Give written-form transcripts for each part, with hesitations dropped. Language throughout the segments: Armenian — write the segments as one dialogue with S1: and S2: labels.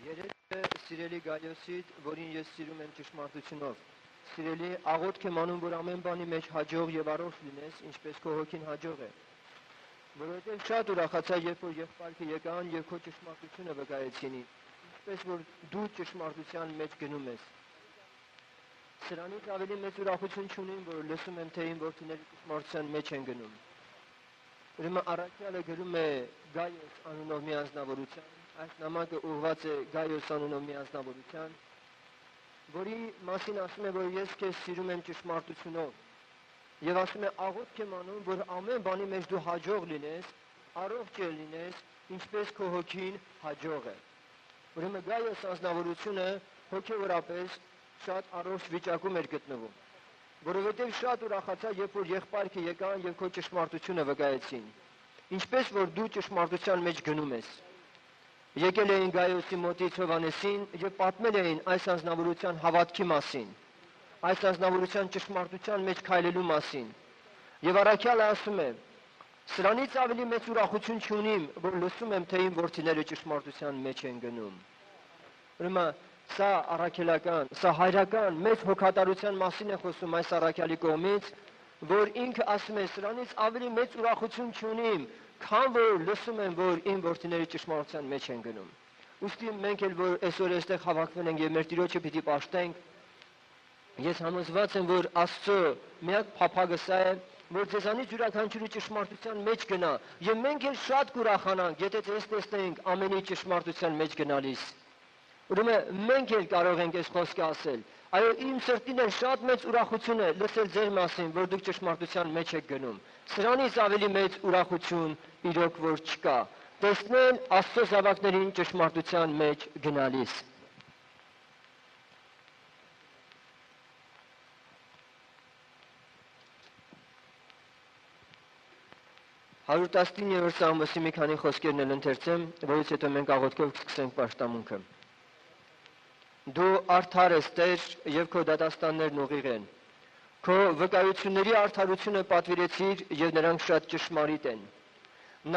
S1: Երեքը սիրելի Գայոսիդ, որին ես սիրում եմ ճշմարտությունով, սիրելի աղոթք եմ անում, որ ամեն բանի մեջ հաջող եւ առողջ լինես, ինչպես քո հոգին հաջող է։ Որովհետեւ շատ ուրախացա, երբ որ եղբայրը եկան եւ քո ճշմարտությունը վկայեցին, ինչպես որ դու ճշմարտության մեջ գնում ես։ Սրանից ավելի մեծ ուրախություն չունեմ, որ լսում եմ, թե իմ որդիները ճշմարտության մեջ են գնում։ Ուրեմն առաքյալը գրում է Գայոս անունով մի անձնավորության, այս նամակը ուղղված է Գայոս անունով մի անձնավորության, որի մասին ասում է, որ ես քեզ սիրում եմ ճշմարտությունով, եւ ասում է աղոթք եմ անում, որ ամեն բանի մեջ դու հաջող լինես, առողջ լինես, ինչպես քո հոգին հաջող է։ Ուրեմն Գայոս անձնավորությունը հոգեորապես շատ առողջ վիճակում էր գտնվում, որովհետև շատ ուրախացա, երբ որ եղբայրը եկան եւ քո ճշմարտությունը վկայեցին, ինչպես որ դու ճշմարտության մեջ գնում ես։ Եկել էին Գայոսի մոտից Հովհաննեսին եւ պատմել էին այս անձնավորության հավատքի մասին, այս անձնավորության ճշմարտության մեջ քայլելու մասին։ Եվ առաքյալը ասում է. սրանից ավելի մեծ ուրախություն չունիմ, որ լսում եմ, թե իմ որդիները ճշմարտության մեջ են գնում։ Ուրեմն սա առաքելական, սա հայրական մեծ հոգատարության մասին է խոսում այս առաքյալի կողմից, որ ինքը ասում է, սրանից ավելի մեծ ուրախություն չունիմ, քան որ լսում եմ, որ իմ որդիները ճշմարտության մեջ են գնում։ Ուստի մենք էլ որ այսօր այստեղ հավաքվել ենք եւ մեր Տիրոջը պիտի պաշտենք, ես համոզված եմ, որ Աստծո միակ փափագը սա է, որ ձեզանից յուրաքանչյուրը ճշմարտության մեջ գնա, եւ մենք էլ շատ կուրախանանք, եթե ձեզ տեսնենք ամենի ճշմարտության մեջ գնալիս։ Ուրեմն մենք էլ կարող ենք այս խոսքը ասել։ Այո, իմ սրտին էլ շատ մեծ ուրախություն է լսել ձեր մասին, որ դուք ճշմարտության մեջ եք գնում։ Սրանից ավելի մեծ ուրախություն իրոք որ չկա։ Տեսնել Աստծո զավակներին ճշմարտության մեջ գնալիս։ Հարյուր 19-րդ Սաղմոսի մի քանի խոսքերն էլ ընթերցեմ, որից հետո մենք աղոթքով կսկսենք պաշտամունքը։ Դու արդար ես, Տեր, եւ քո դատաստաններն ուղիղ են։ Քո վկայությունների արդարությունը պատվիրեցիր եւ նրանք շատ ճշմարիտ են։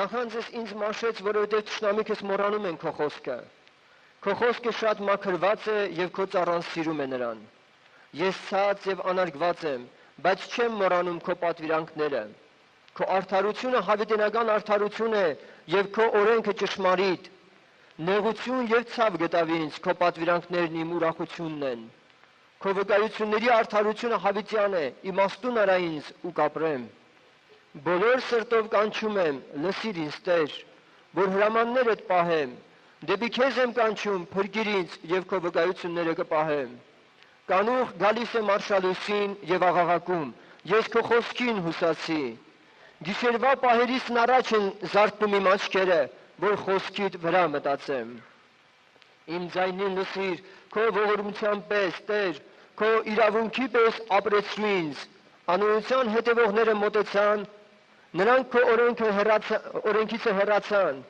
S1: Նախանձս ինձ մաշեց, որովհետեւ թշնամիքս մոռանում են քո խոսքը։ Քո խոսքը շատ մաքրված է եւ քո ծառան սիրում է նրան։ Ես ցած եւ անարգված եմ, բայց չեմ մոռանում քո պատվիրանքները։ Քո արդարությունը հավիտենական արդարություն է եւ քո օրենքը ճշմարիտ։ Նեղություն եւ ցավ գտավ ինձ, քո պատվիրանքներն իմ ուրախությունն են։ Քո վկայությունների արդարությունը հավիտյան է, իմաստուն արա ինձ ու կապրեմ։ Բոլոր սրտով կանչում եմ, լսիր ինձ, Տեր, որ հրամաններդ պահեմ։ Դեպի քեզ եմ կանչում, փրկիր ինձ եւ քո վկայությունները կպահեմ։ Կանուխ գալիս եմ արշալույսին եւ աղաղակում, ես քո խոսքին հուսացի։ Գիշերվա պահերից առաջ են զարթնում իմ աչքերը, որ խոսքիդ վրա մտածեմ։ Իմ ձայնին լսիր, քո ողորմության պես, Տեր, քո իրավունքի պես ապրեցրու ինձ։ Անօրության հետևողները մոտեցան, նրանք քո օրենքից հեռացան։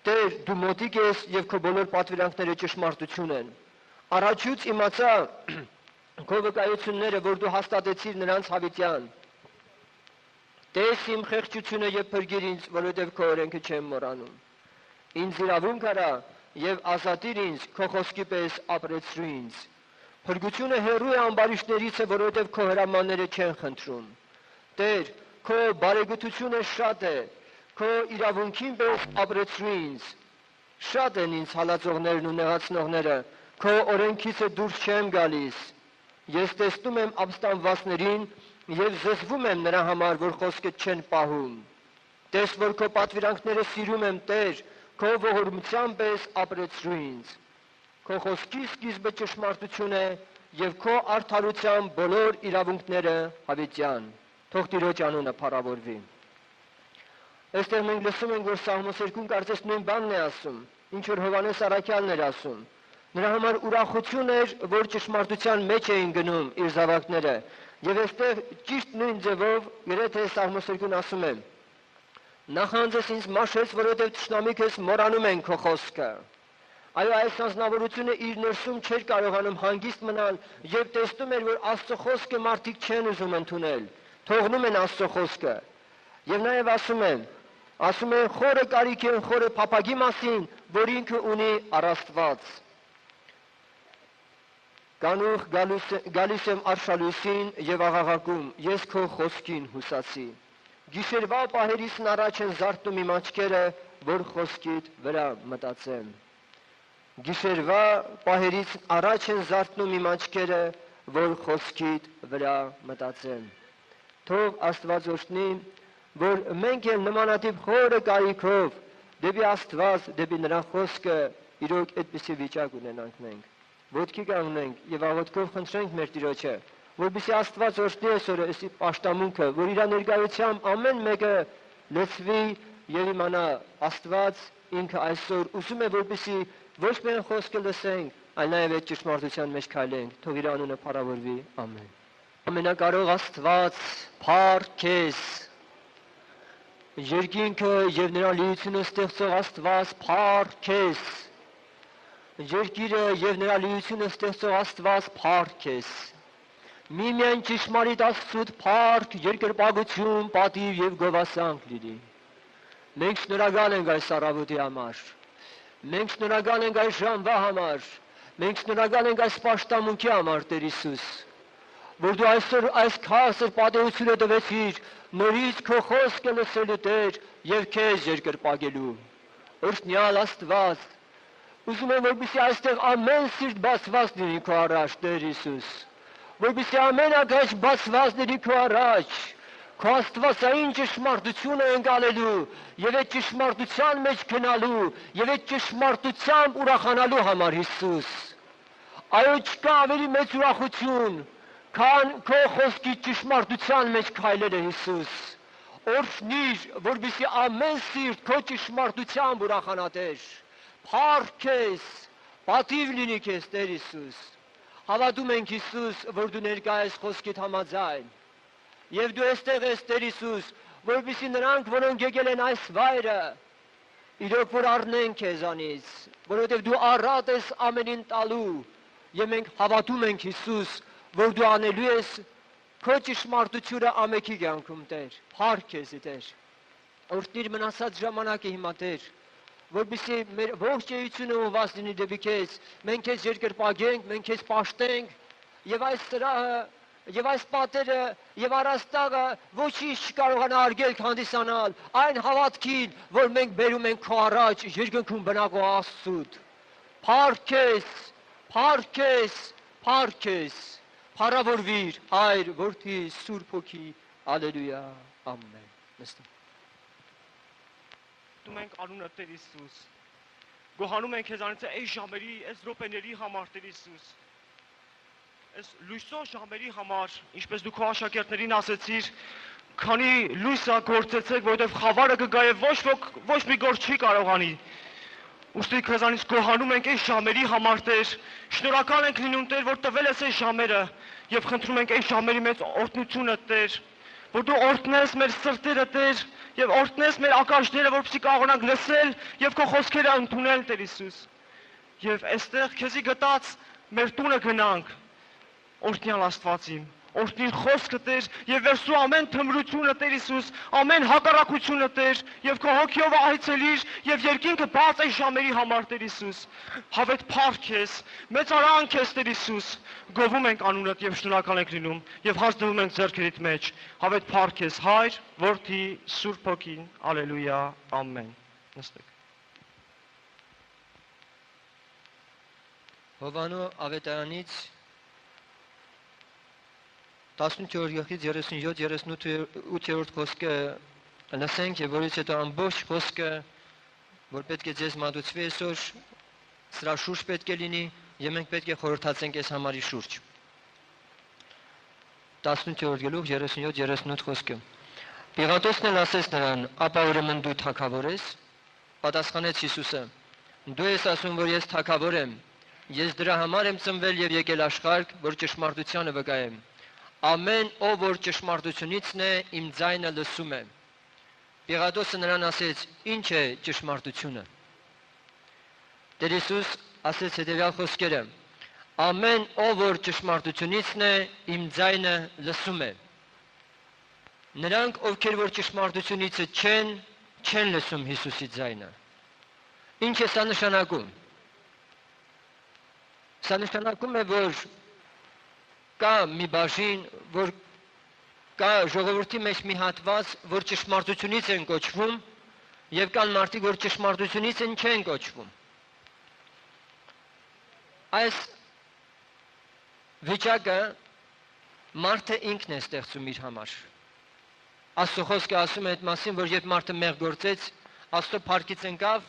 S1: Տեր, դու մոտիկ ես եւ քո բոլոր պատվիրանքները ճշմարտություն են։ Առաջուց իմացա քո վկայությունները, որ դու հաստատեցիր նրանց հավիտյան։ Տես իմ խեղճությունը եւ փրկիր ինձ, որովհետեւ քո օրենքը չեմ մոռանում։ Ինձ իրավունք արա եւ ազատիր ինձ, քո խոսքի պես ապրեցրու ինձ։ Փրկությունը հեռու է ամբարիշտներից, որովհետեւ քո հրամանները չեն խնդրում։ Տեր, քո բարեգթությունը շատ է, քո իրավունքին պես ապրեցրու ինձ։ Շատ են ինձ հալածողներն ու նեղացնողները, քո օրենքից դուրս չեմ գալիս։ Ես տեսնում եմ ապստամբվածներին եւ զզվում եմ նրա համար, որ խոսքը չեն պահում։ Տես, որ քո պատվիրանքները սիրում եմ, Տեր, քո ողորմության պես ապրեցրու ինձ։ Քո խոսքի սկիզբը ճշմարտություն է եւ քո արդարության բոլոր իրավունքները հավիտյան։ Թող Տիրոջ անունը փառավորվի։ Այստեղ մենք լսում ենք, որ Սաղմոս 2-ն կարծես նույն բանն է ասում, ինչ որ Հովհաննես առաքյալն էր ասում։ Նրա համար ուրախություն էր, որ ճշմարտության մեջ էին գնում իր զավակները։ Եվ այստեղ ճիշտ նույն ձևով գրեթե Սաղմոս 2-ն ասում է. Նախանձս ինձ մաշեց, որովհետև թշնամիքս մոռանում են քո խոսքը։ Այո, այս անձնավորությունը իր ներսում չէր կարողանում հանգիստ մնալ եւ տեսնում էր, որ Աստծո խոսքը մարդիկ չեն ուզում ընդունել, թողնում են Աստծո խոսքը։ Եվ նաեւ ասում են խորը կարիք են խորը փափագի մասին, որ ինքը ունի առաստված։ Կանուխ գալիս եմ արշալույսին եւ աղաղակում, ես քո խոսքին հուսացի։ Գիշերվա պահերիսն առաջ են զարթնում իմ աչքերը, որ խոսքիդ վրա մտածեմ։ Գիշերվա պահերից առաջ են զարթնում իմ աչքերը, որ խոսքիդ վրա մտածեմ։ Թող Աստված օրհնի, որ մենք էլ նմանատիպ խորը կարիքով դեպի Աստված, դեպի նրա խոսքը իրոք այդպիսի վիճակ ունենանք մենք։ Ոտքի կանգնենք եւ աղոթքով խնդրենք մեր Տիրոջը, որպեսզի Աստված օրհնի այսօր այս պաշտամունքը, որ իր ներկայությամբ ամեն մեկը լցվի եւ իմանա Աստված ինքը այսօր ուզում է, որպեսզի ոչ միայն խոսքը լսենք, այլ նաեւ այդ ճշմարտության մեջ քայլենք։ Թող իր անունը փառավորվի։ Ամեն։ Ամենակարող Աստված, փառք քեզ։ Երկինքը եւ նրա լիությունը ստեղծող Աստված, փառք քեզ։ Երկիրը եւ նրա լիությունը ստեղծող Աստված, փառք քեզ։ Միմիայն ճշմարիտ Աստծուդ փառք, երկրպագություն, պատիվ եւ գովասանք լինի։ Մենք շնորհակալ ենք այս առավոտի համար։ Մենք շնորհակալ ենք այս ժամվա համար։ Մենք շնորհակալ ենք այս պաշտամունքի համար, Տեր Հիսուս, որ դու այսօր այս քասր պատեհությունը տվեցիր նորից քո խոսքը լսելու, Տեր, եւ քեզ երկրպագելու։ Օրհնյալ Աստված, ուզում եմ, որպեսզի այստեղ ամեն սիրտ բացված լինի քո առաջ, Տեր Հիսուս, որպեսզի ամեն ագաչ բացված լինի քո առաջ, քո աստվածային ճշմարտությունը ընկալելու եւ այդ ճշմարտության մեջ գնալու եւ այդ ճշմարտությամբ ուրախանալու համար, Հիսուս։ Այո, չկա ավելի մեծ ուրախություն, քան քո խոսքի ճշմարտության մեջ քայլելը, Հիսուս։ Օրհնիր, որպեսզի ամեն սիրտ քո ճշմարտությամբ ուրախանա, Տեր։ Փառք քեզ, պատիվ լինի քեզ, Տեր Հիսուս։ Հավատում ենք, Հիսուս, որ դու ներկա ես խոսքիդ համաձայն։ Եվ դու այստեղ ես, Տեր Հիսուս, որպեսզի նրանք, որոնք եկել են այս վայրը, իրոք որ առնեն քեզանից, որովհետև դու առատ ես ամենին տալու, եւ մենք հավատում ենք, Հիսուս, որ դու անելու ես քո ճշմարտությունը ամենքի կյանքում, Տեր։ Փառք քեզ, Տեր։ Օրհնիր մնացած ժամանակը հիմա, Տեր, որպեսզի մեր ողջ էությունը ուղղված լինի դեպի քեզ, մենք քեզ երկրպագենք, մենք քեզ պաշտենք, եւ այս սրահը, եւ այս պատերը, եւ առաստաղը ոչինչ չկարողանա արգելք հանդիսանալ այն հավատքին, որ մենք բերում ենք քո առաջ երկնքում բնակող Աստծուդ։ Փառք քեզ, փառք քեզ, փառք քեզ, փառավորվիր, Հայր, Որդի, Սուրբ Հոգի, Ալելույա, ամեն։ Նստենք։
S2: Դու մենք անունը Տեր Հիսուս, գոհանում ենք քեզանից այս ժամերի, այս րոպեների համար, Տեր Հիսուս, այս լույսող ժամերի համար, ինչպես դու քո աշակերտներին ասեցիր, քանի լույսը գործեցեք, որովհետև խավարը կգա եւ ոչ մի գործ չի կարողանի։ Ուստի քեզանից գոհանում ենք այս ժամերի համար, Տեր, շնորհակալ ենք լինում, Տեր, որ տվել ես այս ժամերը եւ խնդրում ենք այս ժամերի մեծ օրհնությունը, Տեր, որ դու օրհնես մեր սրտերը, Տեր, եւ օրհնես մեր ակաշները, որպեսզի կարողանանք լսել եւ քո խոսքերը ընդունել, Տեր Հիսուս։ Եվ այստեղ քեզի գտած մեր տունը գնանք, օրհնյալ Աստված իմ, օրհնիր խոսքը, Տեր, եւ վերցրու ամեն թմրությունը, Տեր Հիսուս, ամեն հակառակությունը, Տեր, եւ քո հոգիով այցելիր եւ երկինքը բաց այս ժամերի համար, Տեր Հիսուս։ Հավետ փառք քեզ, մեծարանք քեզ, Տեր Հիսուս, գովում ենք անունդ եւ շնորհակալ ենք լինում եւ հաշտվում ենք ձեռքերիդ մեջ։ Հավետ փառք քեզ, Հայր, Որդի, Սուրբ Հոգին, Ալելույա, ամեն։ Նստեք։
S1: Հովանու ավետարանից 18-րդ գլխից 37-38-րդ խոսքը լսենք եւ որից հետո ամբողջ խոսքը, որ պետք է ձեզ մատուցվի այսօր, սրա շուրջ պետք է լինի եւ մենք պետք է խորհրդացենք այս համարի շուրջ։ 18-րդ գլուխ 37-38 խոսքը։ Պիղատոսն էլ ասեց նրան. «Ապա ուրեմն դու թագավոր ես»։ Պատասխանեց Հիսուսը. «Դու ես ասում, որ ես թագավոր եմ։ Ես դրա համար եմ ծնվել եւ եկել աշխարհ, որ ճշմարտությանը վկայեմ։ Ամեն ով որ ճշմարտությունիցն է, իմ ձայնը լսում է»։ Պիղատոսը նրան ասեց. «Ինչ է ճշմարտությունը»։ Տեր Հիսուս ասեց հետևյալ խոսքերը. «Ամեն ով որ ճշմարտությունիցն է, իմ ձայնը լսում է»։ Նրանք, ովքեր որ ճշմարտությունիցը չեն լսում Հիսուսի ձայնը։ Ինչ է սա նշանակում։ Սա նշանակում է, որ կա մի բաժին, որ կա ժողովրդի մեջ մի հատված, որ ճշմարտությունից են կոչվում, եւ կան մարդիկ, որ ճշմարտությունից են չեն կոչվում։ Այս վիճակը մարդը ինքն է ստեղծում իր համար։ Աստծո խոսքը ասում է այդ մասին, որ երբ մարդը մեղ գործեց, Աստծո փառքից ընկավ,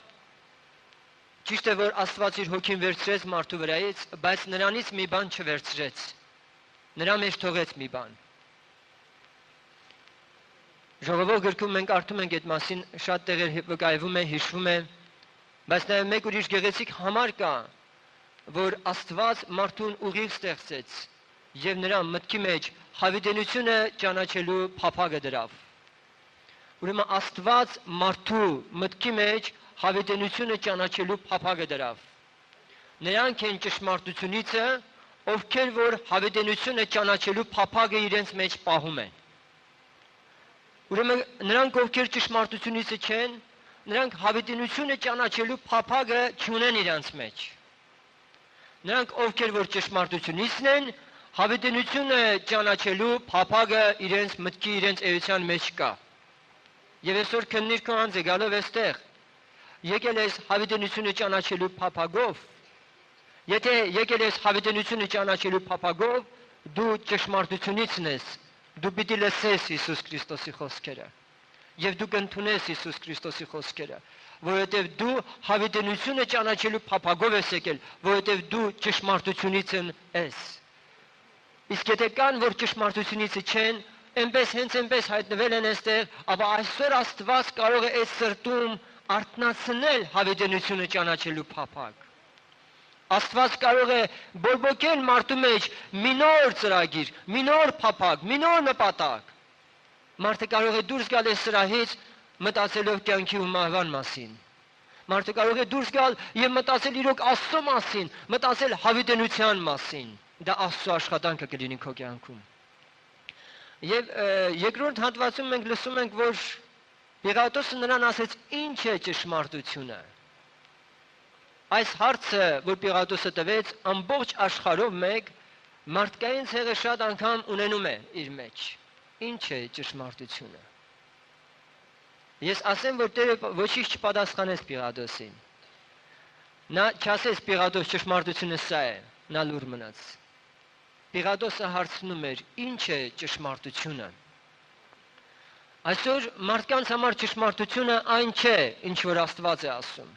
S1: ճիշտ է, որ Աստված իր հոգին վերցրեց մարդու վրայից, բայց նրանից մի բան չվերցրեց։ Նրա մեջ թողեց մի բան։ Ժողովող գրքում մենք կարդում ենք այդ մասին, շատ տեղեր վկայվում է, հիշվում է, բայց նաև մեկ ուրիշ գեղեցիկ համար կա, որ Աստված մարդուն ուղիղ ստեղծեց եւ նրա մտքի մեջ հավիտենությունը ճանաչելու փափագը դրավ։ Ուրեմն Աստված մարդու մտքի մեջ հավիտենությունը ճանաչելու փափագը դրավ։ Նրանք են ճշմարտությունիցը, ովքեր որ հավիտենությունը ճանաչելու փափագը իրենց մեջ պահում են։ Ուրեմն նրանք ովքեր ճշմարտությունիցը չեն, նրանք հավիտենությունը ճանաչելու փափագը չունեն իրենց մեջ։ Նրանք ովքեր որ ճշմարտությունիցն են, հավիտենությունը ճանաչելու փափագը իրենց մտքի, իրենց էության մեջ կա։ Եվ այսօր քննիր քո անձը գալով այստեղ, եկել ես հավիտենությունը ճանաչելու փափագով, եթե եկել ես հավիտենությունը ճանաչելու փափագով, դու ճշմարտությունիցն ես, դու պիտի լսես Հիսուս Քրիստոսի խոսքերը, եւ դու կընդունես Հիսուս Քրիստոսի խոսքերը, որովհետեւ դու հավիտենությունը ճանաչելու փափագով ես եկել, որովհետեւ դու ճշմարտությունիցն ես։ Իսկ եթե կան, որ ճշմարտությունիցը չեն, հենց այնպես հայտնվել են այստեղ, ապա այսօր Աստված կարող է այս սրտում արթնացնել հավիտենությունը ճանաչելու փափագ։ Աստված կարող է բորբոքել մարդու մեջ մի նոր ծրագիր, մի նոր փափագ, մի նոր նպատակ։ Մարդը կարող է դուրս գալ այս սրահից մտածելով կյանքի ու մահվան մասին։ Մարդը կարող է դուրս գալ եւ մտածել իրոք Աստծո մասին, մտածել հավիտենության մասին։ Դա Աստծո աշխատանքը կլինի քո կյանքում։ Եվ երկրորդ հատվածում մենք լսում ենք, որ Պիղատոսը նրան ասեց. «Ինչ է ճշմարտությունը»։ Այս հարցը, որ Պիղատոսը տվեց, ամբողջ աշխարհով մեկ մարդկային ցեղը շատ անգամ ունենում է իր մեջ։ Ինչ է ճշմարտությունը։ Ես ասեմ, որ Տերը ոչինչ չպատասխանեց Պիղատոսին։ Նա չասեց Պիղատոս ճշմարտությունը սա է, նա լուր մնաց։ Պիղատոսը հարցնում էր. ինչ է ճշմարտությունը։ Այսօր մարդկանց համար ճշմարտությունը այն չէ, ինչ որ Աստված է ասում։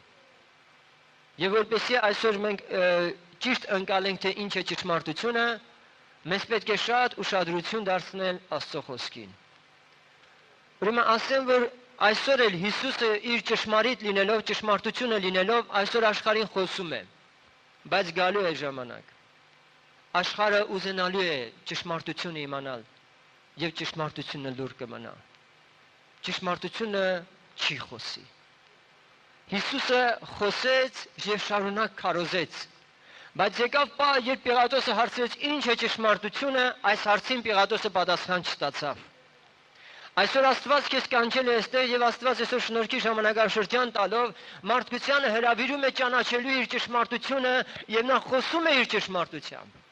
S1: Եվ որպեսզի այսօր մենք ճիշտ ընկալենք, թե ինչ է ճշմարտությունը, մեզ պետք է շատ ուշադրություն դարձնել Աստծո խոսքին։ Ուրեմն ասեմ, որ այսօր էլ Հիսուսը իր ճշմարիտ լինելով, ճշմարտությունը լինելով, այսօր աշխարհին խոսում է, բայց գալու է ժամանակ։ Աշխարհը ուզենալու է ճշմարտությունը իմանալ եւ ճշմարտությունը լուր կմնա։ Ճշմարտությունը չի խոսի։ Հիսուսը խոսեց եւ շարունակ քարոզեց, բայց եկավ պահ, երբ Պիղատոսը հարցրեց ինչ է ճշմարտությունը, այս հարցին Պիղատոսը պատասխան չստացավ։ Այսօր Աստված քեզ կանչել է այստեղ եւ Աստված այսօր շնորհքի ժամանակաշրջան տալով մարդկությանը հրավիրում է ճանաչելու իր ճշմարտությունը եւ նա խոսում է իր ճշմարտությամբ։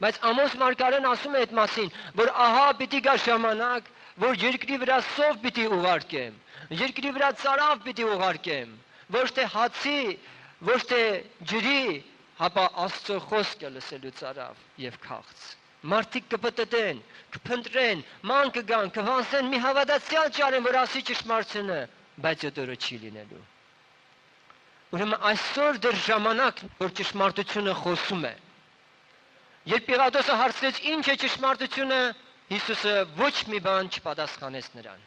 S1: Բայց Ամոս մարգարեն ասում է այդ մասին, որ ահա պիտի գա ժամանակ, որ երկրի վրա սով պիտի ուղարկեմ, երկրի վրա ծարավ պիտի ուղարկեմ, ոչ թե հացի, ոչ թե ջրի, հապա Աստծո խոսքը լսելու ծարավ եւ քաղց։ Մարդիկ կպտտեն, կփնտրեն, ման կգան, կվանսեն, մի հավատացյալ ճարեն, որ ասի ճշմարտությունը, բայց այդ օրը չի լինելու։ Ուրեմն այսօր դեռ ժամանակն է, որ ճշմարտությունը խոսում է։ Երբ Պիղատոսը հարցրեց ինչ է ճշմարտությունը, Հիսուսը ոչ մի բան չպատասխանեց նրան։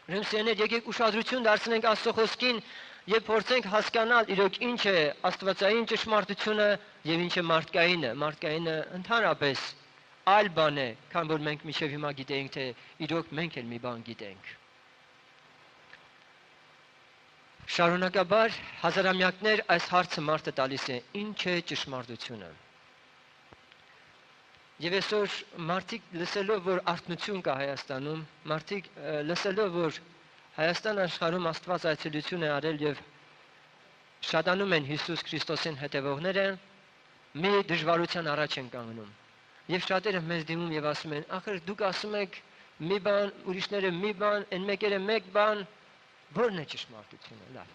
S1: Ուրեմն սիրելիներ, եկեք ուշադրություն դարձնենք Աստծո խոսքին եւ փորձենք հասկանալ իրոք ինչ է աստվածային ճշմարտությունը եւ ինչ է մարդկայինը։ Մարդկայինը ընդհանրապես այլ բան է, քան որ մենք միշտ հիմա գիտենք, թե իրոք մենք էլ մի բան գիտենք։ Շարունակաբար հազարամյակներ այս հարցը մարդը տալիս է. ինչ է ճշմարտությունը։ Եվ այսօր մարդիկ լսելով, որ արթնություն կա Հայաստանում, մարդիկ լսելով, որ Հայաստան աշխարհում Աստված այցելություն է արել եւ շատանում են Հիսուս Քրիստոսին հետևողները, մի դժվարության առաջ են կանգնում։ Եվ շատերը մեզ դիմում եւ ասում են, ախր դուք ասում եք մի բան, ուրիշները մի բան, այն մեկերը մեկ բան, ո՞րն է ճշմարտությունը, լավ։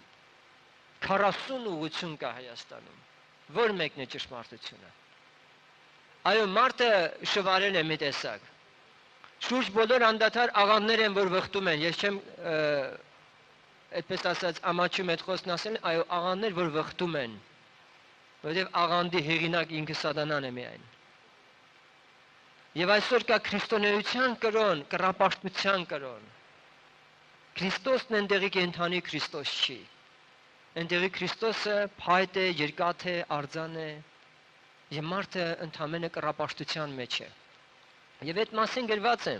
S1: 40 ուղղություն կա Հայաստանում։ Ո՞ր մեկն է ճշմարտությունը։ Այո, մարդը շվարել է մի տեսակ։ Շուրջ բոլոր անդադար աղանդներ են, որ վխտում են, ես չեմ այդպես ասած ամաչում այդ խոսքն ասել, այո, աղանդներ, որ վխտում են, որովհետև աղանդի հեղինակ ինքը սատանան է միայն։ Եվ այսօր կա քրիստոնեության կրոն, կռապաշտության կրոն։ Քրիստոսն ընդեղի կենդանի Քրիստոս չի։ Ընդեղի Քրիստոսը փայտ է, երկաթ է, արձան է, եւ մարդը ընդամենը կռապաշտության մեջ է։ Եվ այդ մասին գրված է։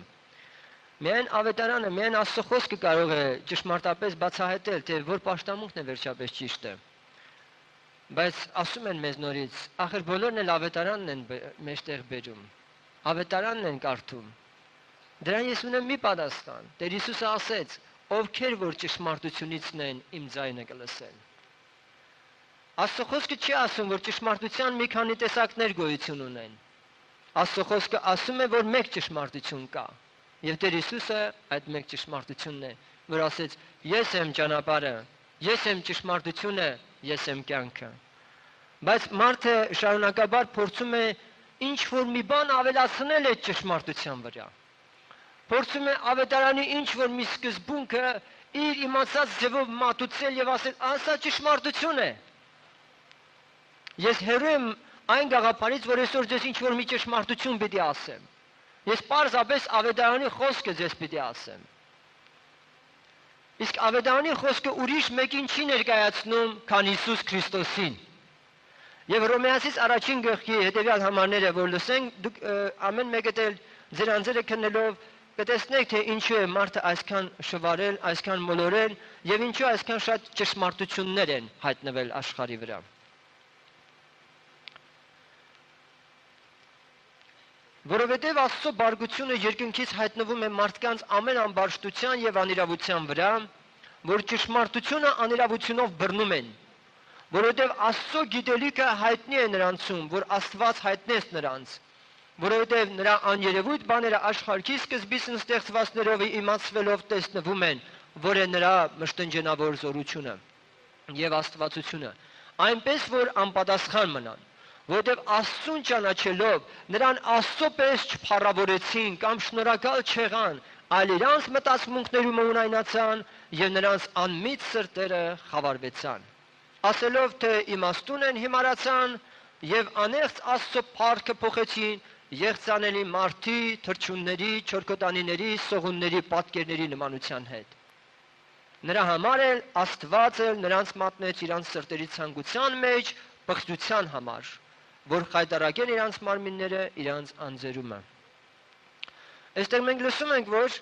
S1: Միայն ավետարանը, միայն Աստծո խոսքը կարող է ճշմարտապես բացահայտել, թե որ պաշտամունքն է վերջապես ճիշտը։ Բայց ասում են մեզ նորից, ախր բոլորն էլ ավետարանն են մեջտեղ բերում։ Ավետարանն են կարդում։ Դրան ես ունեմ մի պատասխան։ Տեր Հիսուսը ասեց, ովքեր որ ճշմարտությունիցն են, իմ ձայնը կլսեն։ Աստծո խոսքը չի ասում, որ ճշմարտության մի քանի տեսակներ գոյություն ունեն։ Աստծո խոսքը ասում է, որ մեկ ճշմարտություն կա։ Եվ Տեր Հիսուսը այդ մեկ ճշմարտությունն է, որ ասեց. Ես եմ ճանապարհը, ես եմ ճշմարտությունը, ես եմ կյանքը։ Բայց մարդը շարունակաբար փորձում է ինչ որ մի բան ավելացնել այդ ճշմարտության վրա։ Փորձում է ավետարանի ինչ որ մի սկզբունքը իր իմացած ձևով մատուցել եւ ասել, ասա ճշմարտություն է։ Ես հեռու եմ այն գաղափարից, որ այսօր ձեզ ինչ որ մի ճշմարտություն պիտի ասեմ։ Ես պարզապես ավետարանի խոսքը ձեզ պիտի ասեմ։ Իսկ ավետարանի խոսքը ուրիշ մեկին չի ներկայացնում, քան Հիսուս Քրիստոսին։ Եվ Հռոմեացիս առաջին գլխի հետևյալ համարները, որ լսենք, դուք ամեն մեկը ձեր անձերը քննելով կտեսնեք, թե ինչու է մարդը այսքան շվարել, այսքան մոլորել եւ ինչու այսքան շատ ճշմարտություններ են հայտնվել աշխարհի վրա։ Որովհետև Աստծո բարգությունը երկնքից հայտնվում է մարդկանց ամեն ամբարշտության եւ անիրավության վրա, որ ճշմարտությունը անիրավությունով բռնում են, որովհետև Աստծո գիտելիքը հայտնի է նրանցում, որ Աստված հայտնեց նրանց, որովհետև նրա աներևույթ բաները աշխարհի սկզբից ստեղծվածներով իմացվելով տեսնվում են, որ է նրա մշտնջենավոր զորությունը եւ աստվածությունը, այնպես որ անպատասխան մնան, որովհետև Աստծուն ճանաչելով նրան Աստծո պես չփառավորեցին կամ շնորհակալ չեղան, այլ իրանց մտածմունքներում ունայնացան եւ նրանց անմիտ սրտերը խավարվեցան, ասելով թե իմաստուն են հիմարացան եւ անեղծ Աստծո փառքը փոխեցին եղծանելի մարդի, թրջունների, չորքոտանիների, սողունների պատկերների նմանության հետ։ Նրա համար էլ Աստված էլ նրանց մատնեց իրանց սրտերի ցանկության մեջ բխտության համար, որ խայտարակեն իրանց մարմինները իրանց անձերումը։ Այստեղ մենք լսում ենք, որ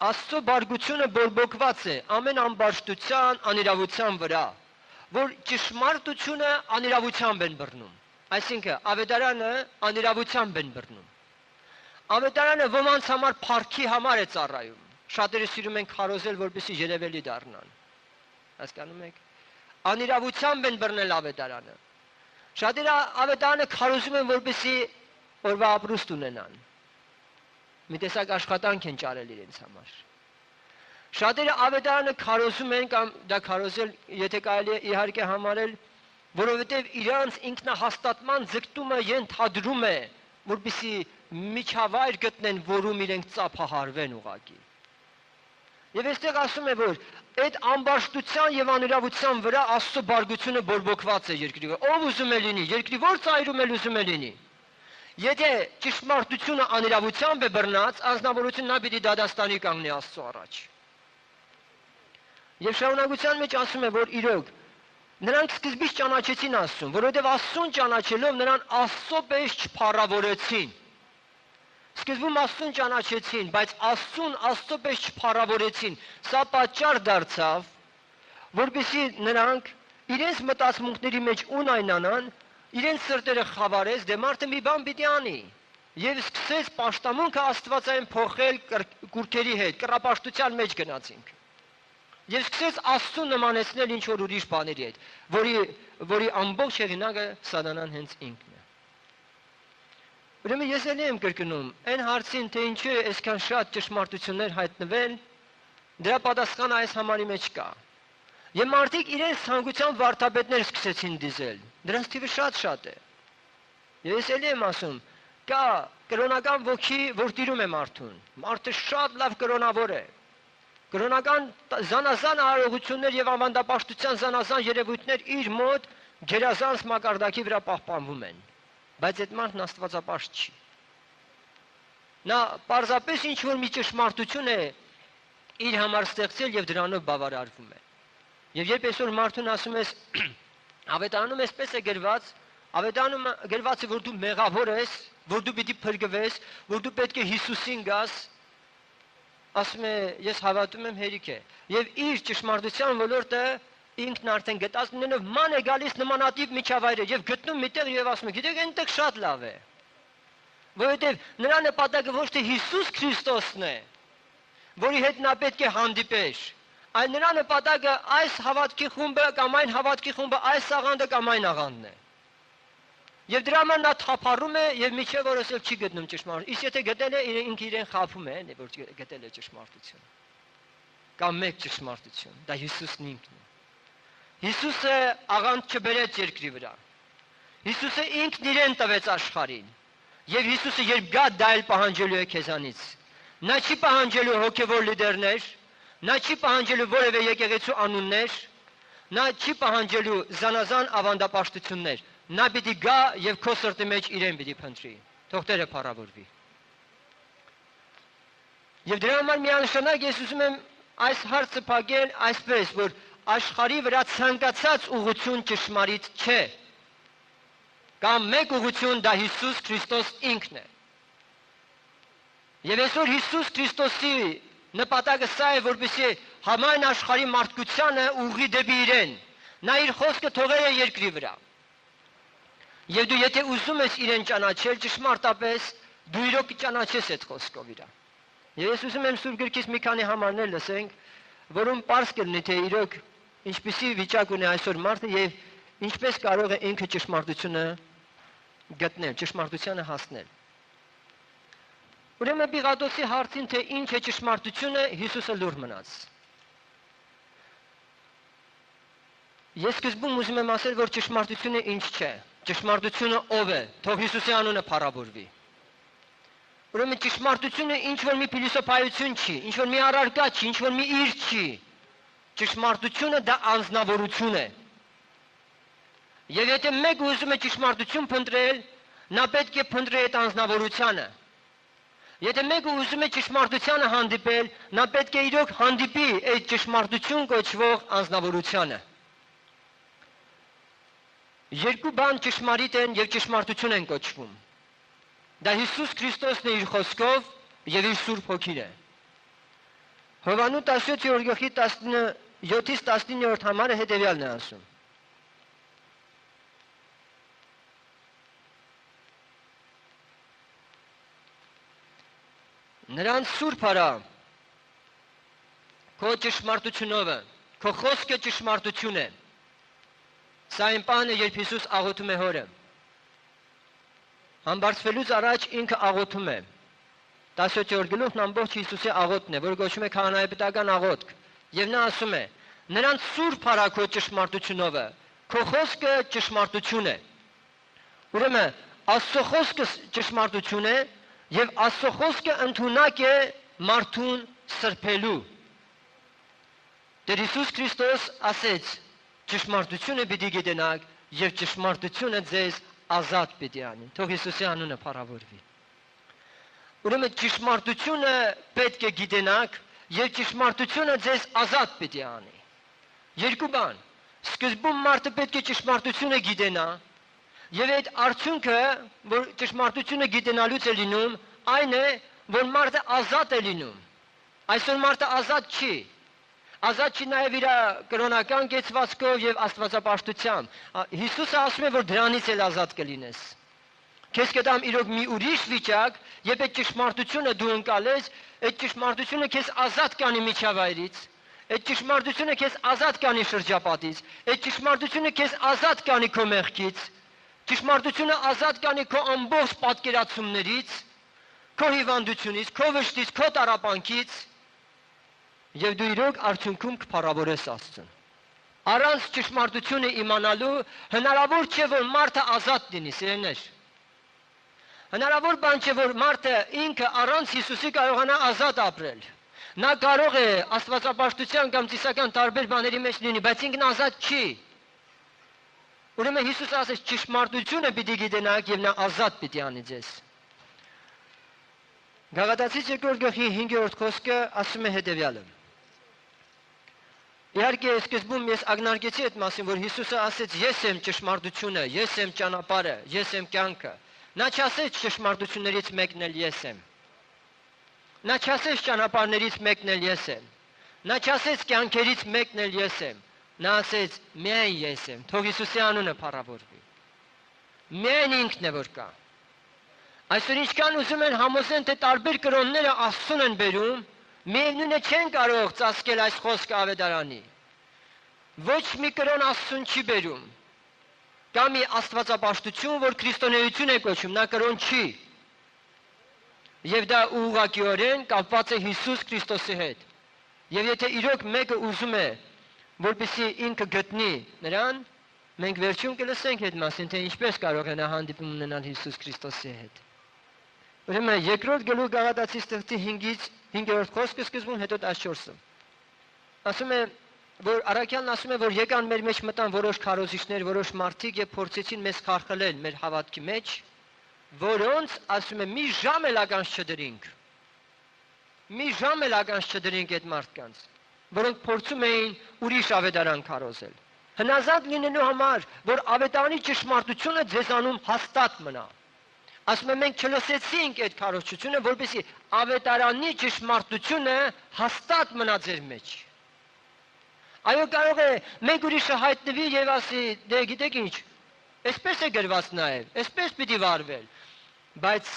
S1: Աստծո բարգությունը բորբոքված է ամեն ամբարշտության, անիրավության վրա, որ ճշմարտությունը անիրավությամբ են բռնում։ Այսինքն ավետարանը անիրավությամբ են բռնում։ Ավետարանը ոմանց համար փառքի համար է ծառայում։ Շատերը սիրում են քարոզել, որպեսզի երևելի դառնան։ Հասկանում եք։ Անիրավությամբ են բռնել ավետարանը։ Շատերը ավետարանը քարոզում են, որպեսզի օրվա ապրուստ ունենան։ Մի տեսակ աշխատանք են ճարել իրենց համար։ Շատերը ավետարանը քարոզում են կամ դա քարոզել, եթե կարելի է իհարկե համարել, որովհետև իրանց ինքնահաստատման ձգտումը ենթադրում է, որպեսզի միջավայր գտնեն, որում իրենք ծափահարվեն ուղղակի։ Եվ այստեղ ասում է, որ այդ ամբարշտության եւ անիրավության վրա Աստծո բարգությունը բորբոքված է երկրի վրա։ Ով ուզում է լինի, երկրի որ ծայրում էլ ուզում է լինի։ Եթե ճշմարտությունը անիրավությամբ է բռնած, անձնավորությունը նա պիտի դադաստանի կանգնի Աստծո առաջ։ Եվ շարունակության մեջ ասում է, որ իրոք նրանք սկզբից ճանաչեցին Աստծուն, որովհետև Աստծուն ճանաչելով նրան Աստծո պես չփառավորեցին։ Սկզբում Աստծուն ճանաչեցին, բայց Աստծուն Աստծո պես չփառավորեցին։ Սա պատճառ դարձավ, որպեսզի նրանք իրենց մտածմունքների մեջ ունայնանան, իրենց սրտերը խավարեց, դե մարդը մի բան պիտի անի, եւ սկսեց պաշտամունքը Աստվածային փոխել կուրքերի հետ, կռապաշտության մեջ գնացինք։ Եվ սկսեց Աստծուն նմանեցնել ինչ որ ուրիշ բաների հետ, որի ամբողջ հեղինակը սատանան հենց ինքն է։ Ուրեմն ես ելի եմ կրկնում, այն հարցին, թե ինչու է այսքան շատ ճշմարտություններ հայտնվել, դրա պատասխանը այս համարի մեջ կա։ Եվ մարդիկ իրենց ցանկության վարդապետներ սկսեցին դիզել։ Դրանց թիվը շատ է։ Եվ ես ելի եմ ասում, կա կրոնական ոգի, որ տիրում է մարդուն։ Մարդը շատ լավ կրոնավոր է։ Կրոնական զանազան արարողություններ եւ ավանդապաշտության զանազան երևույթներ իր մոտ գերազանց մակարդակի վրա պահպանվում են։ Բայց այդ մարդն աստվածապաշտ չի։ Նա պարզապես ինչ որ մի ճշմարտություն է իր համար ստեղծել եւ դրանով բավարարվում է։ Եվ երբ այսօր մարդուն ասում ես ավետարանում էսպես է գրված, ավետարանում գրված է, որ դու մեղավոր ես, որ դու պիտի փրկվես, որ դու պետք է Հիսուսին գաս, ասում է ես հավատում եմ հերիք է։ Եվ իր ճշմարտության ոլորտը ինքն արդեն գտածնելով ման է գալիս նմանատիպ միջավայրը եւ գտնում միտեղ եւ ասում է գիտեք այնտեղ շատ լավ է, որովհետեւ նրա նպատակը ոչ թե Հիսուս Քրիստոսն է, որի հետ նա պետք է հանդիպեր, այլ նրա նպատակը այս հավատքի խումբը կամ այն հավատքի խումբը, այս աղանդը կամ այն աղանդն է։ Եվ դրա համար նա թափառում է եւ միջև օրս էլ չի գտնում ճշմարտություն։ Իսկ եթե գտել է, ինքը իրեն խափում է, որ գտել է ճշմարտություն։ Կամ մեկ ճշմարտություն, դա Հիսուսն ինքն է։ Հիսուսը աղանդ չբերեց երկրի վրա։ Հիսուսը ինքն իրեն տվեց աշխարհին։ Եվ Հիսուսը երբ գա դա էլ պահանջելու է քեզանից։ Նա չի պահանջելու հոգևոր լիդերներ, նա չի պահանջելու որևէ եկեղեցու անուններ, նա չի պահանջելու զանազան ավանդապաշտություններ։ Նա պիտի գա եւ քո սրտի մեջ իրեն պիտի փնտրի։ Թող Տերը փառավորվի։ Եվ դրա համար միանշանակ ես ուզում եմ այս հարցը փակել այսպես, որ աշխարհի վրա ցանկացած ուղղություն ճշմարիտ չէ։ Կամ մեկ ուղղություն դա Հիսուս Քրիստոս ինքն է։ Եվ այսօր Հիսուս Քրիստոսի նպատակը սա է, որպեսզի համայն աշխարհի մարդկությանը ուղղի դեպի իրեն։ Նա իր խոսքը թողել է երկրի վրա։ Եվ դու եթե ուզում ես իրեն ճանաչել ճշմարտապես, դու իրոք կճանաչես այդ խոսքով իրան։ Եվ ես ուզում եմ Սուրբ Գրքից մի քանի համարներ լսենք, որում պարզ կլինի, թե իրոք ինչպիսի վիճակ ունի այսօր մարդը եւ ինչպես կարող է ինքը ճշմարտությունը գտնել, ճշմարտությանը հասնել։ Ուրեմն Պիղատոսի հարցին, թե ինչ է ճշմարտությունը, Հիսուսը լուր մնաց։ Ես սկզբում ուզում եմ ասել, որ ճշմարտությունը ինչ չէ։ Ճշմարտությունը ով է, թող Հիսուսի անունը փառավորվի։ Ուրեմն ճշմարտությունը ինչ որ մի փիլիսոփայություն չի, ինչ որ մի առարկա չի, ինչ որ մի իր չի։ Ճշմարտությունը դա անձնավորություն է։ Եվ եթե մեկը ուզում է ճշմարտություն փնտրել, նա պետք է փնտրի այդ անձնավորությունը։ Եթե մեկը ուզում է ճշմարտությանը հանդիպել, նա պետք է իրոք հանդիպի այդ ճշմարտություն կոչվող անձնավորությանը։ Երկու բան ճշմարիտ են եւ ճշմարտություն են կոչվում։ Դա Հիսուս Քրիստոսն է իր խոսքով եւ իր Սուրբ Հոգին է։ Հովանու 17-րդ գլխի 17-ից 19-րդ համարը հետեւյալն է ասում. Նրանց Սուրբ արա քո ճշմարտությունով, քո խոսքը ճշմարտություն է։ Սա այն պահն է, երբ Հիսուս աղոթում է Հորը։ Համբարձվելուց առաջ ինքը աղոթում է։ 17-րդ գլուխն ամբողջ Հիսուսի աղոթն է, որը կոչվում է քահանայապետական աղոթք։ Եվ նա ասում է. նրանց Սուրբ արա քո ճշմարտությունով, քո խոսքը ճշմարտություն է։ Ուրեմն Աստծո խոսքը ճշմարտություն է եւ Աստծո խոսքը ընդունակ է մարդուն սրբելու։ Տեր Հիսուս Քրիստոս ասեց. ճշմարտությունը պիտի գիտենաք եւ ճշմարտությունը ձեզ ազատ պիտի անի։ Թող Հիսուսի անունը փառավորվի։ Ուրեմն ճշմարտությունը պետք է գիտենաք եւ ճշմարտությունը ձեզ ազատ պիտի անի։ Երկու բան։ Սկզբում մարդը պետք է ճշմարտությունը գիտենա եւ այդ արդյունքը, որ ճշմարտությունը գիտենալուց է լինում, այն է, որ մարդը ազատ է լինում։ Այսօր մարդը ազատ չի։ Ազատ չի նաև իր կրոնական կեցվածքով եւ աստվածապաշտությամբ։ Հիսուսը ասում է, որ դրանից էլ ազատ կլինես։ Քեզ կտամ իրոք մի ուրիշ վիճակ, երբ այդ ճշմարտությունը դու ընկալես, այդ ճշմարտությունը քեզ ազատ կանի միջավայրից, այդ ճշմարտությունը քեզ ազատ կանի շրջապատից, այդ ճշմարտությունը քեզ ազատ կանի քո մեղքից, Ճշմարտությունը ազատ կանի քո ամբողջ պատկերացումներից, քո հիվանդությունից, քո վշտից, քո տառապանքից, եւ դու իրոք արդյունքում կփառավորես Աստծուն։ Առանց ճշմարտությունը իմանալու հնարավոր չէ որ մարդը ազատ լինի, սիրելիներ։ Հնարավոր բան չէ որ մարդը ինքը առանց Հիսուսի կարողանա ազատ ապրել։ Նա կարող է աստվածապաշտության կամ ծիսական տարբեր բաների մեջ լինի, բայց ինքն ազատ չի։ Ուրեմն Հիսուսը ասեց ճշմարտությունը պիտի գիտենաք եւ նա ազատ պիտի անի ձեզ։ Գաղատացիս 2-րդ գլխի 5-րդ խոսքը ասում է հետեւյալը։ Իհարկե սկզբում ես ակնարկեցի այդ մասին, որ Հիսուսը ասեց ես եմ ճշմարտությունը, ես եմ ճանապարհը, ես եմ կյանքը։ Նա չասեց ճշմարտություններից մեկն էլ ես եմ։ Նա չասեց ճանապարհներից մեկն էլ ես եմ։ Նա չասեց կյանքերից մեկն էլ ես եմ։ Նա ասեց միայն ես եմ, թող Հիսուսի անունը փառավորվի։ Միայն ինքն է որ կա։ Այսօր ինչքան ուզում են համոզեն, թե տարբեր կրոնները Աստծուն են բերում, միևնույնն է չեն կարող ծածկել այս խոսքը ավետարանի։ Ոչ մի կրոն Աստծուն չի բերում։ Կա մի աստվածապաշտություն, որ քրիստոնեություն է կոչում, նա կրոն չի։ Եվ դա ուղղակիորեն կապված է Հիսուս Քրիստոսի հետ։ Եվ եթե իրոք մեկը ուզում է որպեսզի ինքը գտնի նրան, մենք վերջում կլսենք այդ մասին, թե ինչպես կարող է նա հանդիպում ունենալ Հիսուս Քրիստոսի հետ։ Ուրեմն երկրորդ գլուխ Գաղատացիս 5-ից 5-րդ խոսքը սկզբում, հետո 14-ը։ Ասում է, որ առաքյալն ասում է, որ եկան մեր մեջ մտան որոշ քարոզիչներ, որոշ մարդիկ եւ փորձեցին մեզ խարխլել մեր հավատքի մեջ, որոնց ասում է մի ժամ էլ ականջ չդրինք։ Մի ժամ էլ ականջ չդրինք այդ մարդկանց, որոնք փորձում էին ուրիշ ավետարան քարոզել։ Հնազանդ լինելու համար, որ ավետարանի ճշմարտությունը ձեզանում հաստատ մնա։ Ասում եմ մենք չլսեցինք այդ քարոզչությունը, որպեսզի ավետարանի ճշմարտությունը հաստատ մնա ձեր մեջ։ Այո, կարող է մեկ ուրիշը հայտնվի եւ ասի, դե գիտեք ինչ, այսպես է գրված նաեւ, այսպես պիտի վարվել, բայց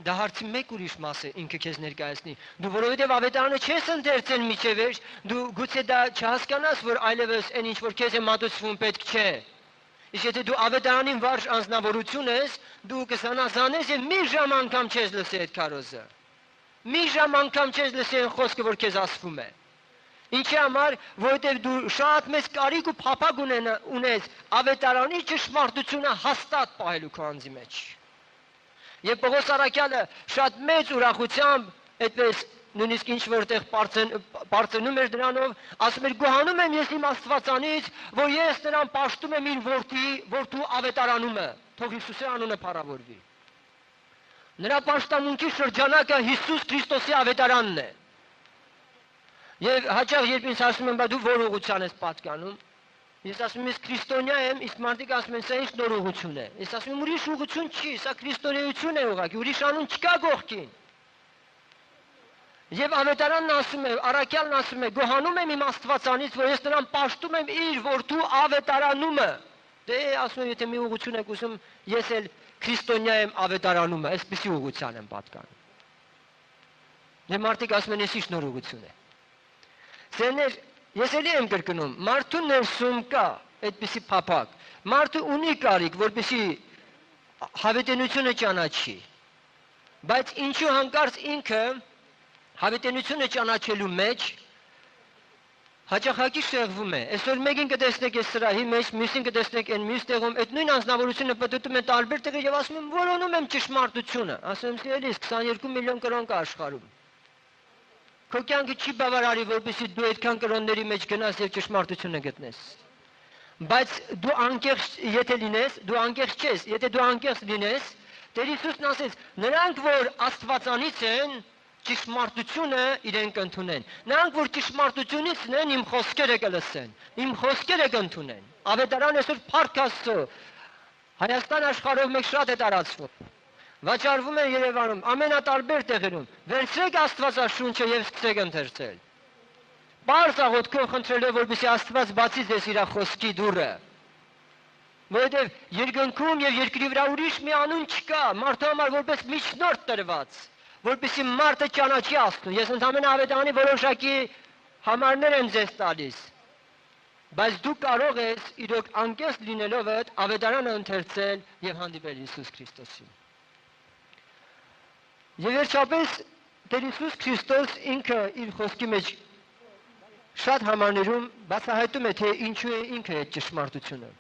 S1: դա հարցի մեկ ուրիշ մաս է ինքը քեզ ներկայացնի։ Դու որովհետև ավետարանը չես ընթերցել միջևեր, դու գուցե դա չհասկանաս, որ այլևս այն ինչ որ քեզ է մատուցվում պետք չէ։ Իսկ եթե դու ավետարանին վարժ անձնավորություն ես, դու կզանազանես եւ մի ժամ անգամ չես լսի այդ քարոզը։ Մի ժամ անգամ չես լսի այն խոսքը, որ քեզ ասվում է։ Ինչի համար, որովհետև դու շատ մեծ կարիք ու փափագ ունես ավետարանի ճշմարտությունը հաստատ պահելու քո անձի մեջ։ Եվ Պողոս առաքյալը շատ մեծ ուրախությամբ այդպես նույնիսկ ինչ որտեղ բարձրանում էր դրանով, ասում էր գոհանում եմ ես իմ Աստվածանից, որ ես նրան պաշտում եմ իր որդու ավետարանումը, թող Հիսուսի անունը փառավորվի։ Նրա պաշտամունքի շրջանակը Հիսուս Քրիստոսի ավետարանն է։ Եվ հաճախ երբ ինձ ասում են, բա դու որ ուղղության ես պատկանում, ես ասում եմ, ես քրիստոնյա եմ, իսկ մարդիկ ասում են, սա ինչ նոր ուղղություն է։ Ես ասում եմ, ուրիշ ուղղություն չի, սա քրիստոնեություն է ուղղակի, ուրիշ անուն չկա կողքին։ Եվ ավետարանն ասում է, առաքյալն ասում է, գոհանում եմ իմ Աստվածանից, որ ես նրան պաշտում եմ իր որդու ավետարանումը։ Դե ասում եմ, եթե մի ուղղություն եք ուզում, ես էլ քրիստոնյա եմ ավետարանումը, այսպիսի ուղղության եմ պատկանում։ Եվ մարդիկ ասում են, ես ինչ նոր ուղղություն է։ Սերներ, ես էլի եմ կրկնում, մարդու ներսում կա այդպիսի փափակ, մարդը ունի կարիք, որպեսզի հավետենությունը ճանաչի, բայց ինչու հանկարծ ինքը հավետենությունը ճանաչելու մեջ հաճախակի շեղվում է։ Այսօր մեկին կտեսնեք այս սրահի մեջ, մյուսին կտեսնեք այն մյուս տեղում, այդ նույն անձնավորությունը պտտում է տարբեր տեղեր եւ ասում են, որոնում եմ ճշմարտությունը։ Ասում եմ, սիրելիս, 22 միլիոն կրոն կա աշխարհում։ Քո կյանքը չի բավարարի, որպեսզի դու այդքան կրոնների մեջ գնաս եւ ճշմարտությունը գտնես։ Բայց դու անկեղծ եթե լինես, դու անկեղծ չես, եթե դու անկեղծ լինես, Տեր Հիսուսն ասեց, նրանք որ Աստվածանից են, ճշմարտությունը իրենք կընդունեն։ Նրանք որ ճշմարտությունից են, իմ խոսքերը կլսեն, իմ խոսքերը կընդունեն։ Ավետարան այսօր փառք Աստծո։ Հայաստան աշխարհով մեկ շատ է տարածվում։ Վաճառվում է Երևանում, ամենատարբեր տեղերում։ Վերցրեք Աստվածաշունչը եւ սկսեք ընթերցել։ Բարձ աղոթքով խնդրելով, որպեսզի Աստված բացի ձեզ իր խոսքի դուռը։ Որովհետեւ երկնքում եւ երկրի վրա ուրիշ մի անուն չկա, մարդու համար որպես միջնորդ տրված, որպեսզի մարդը ճանաչի Աստծուն։ Ես ընդհանրապես ավետարանի որոշակի համարներ եմ ձեզ տալիս։ Բայց դու կարող ես իրոք անկեղծ լինելով ավետարանը ընթերցել եւ հանդիպել Հիսուս Քրիստոսին։ Եվ վերջապես Տեր Հիսուս Քրիստոս ինքը իր խոսքի մեջ շատ համարներում բացահայտում է, թե ինչու է ինքը այդ ճշմարտությունը։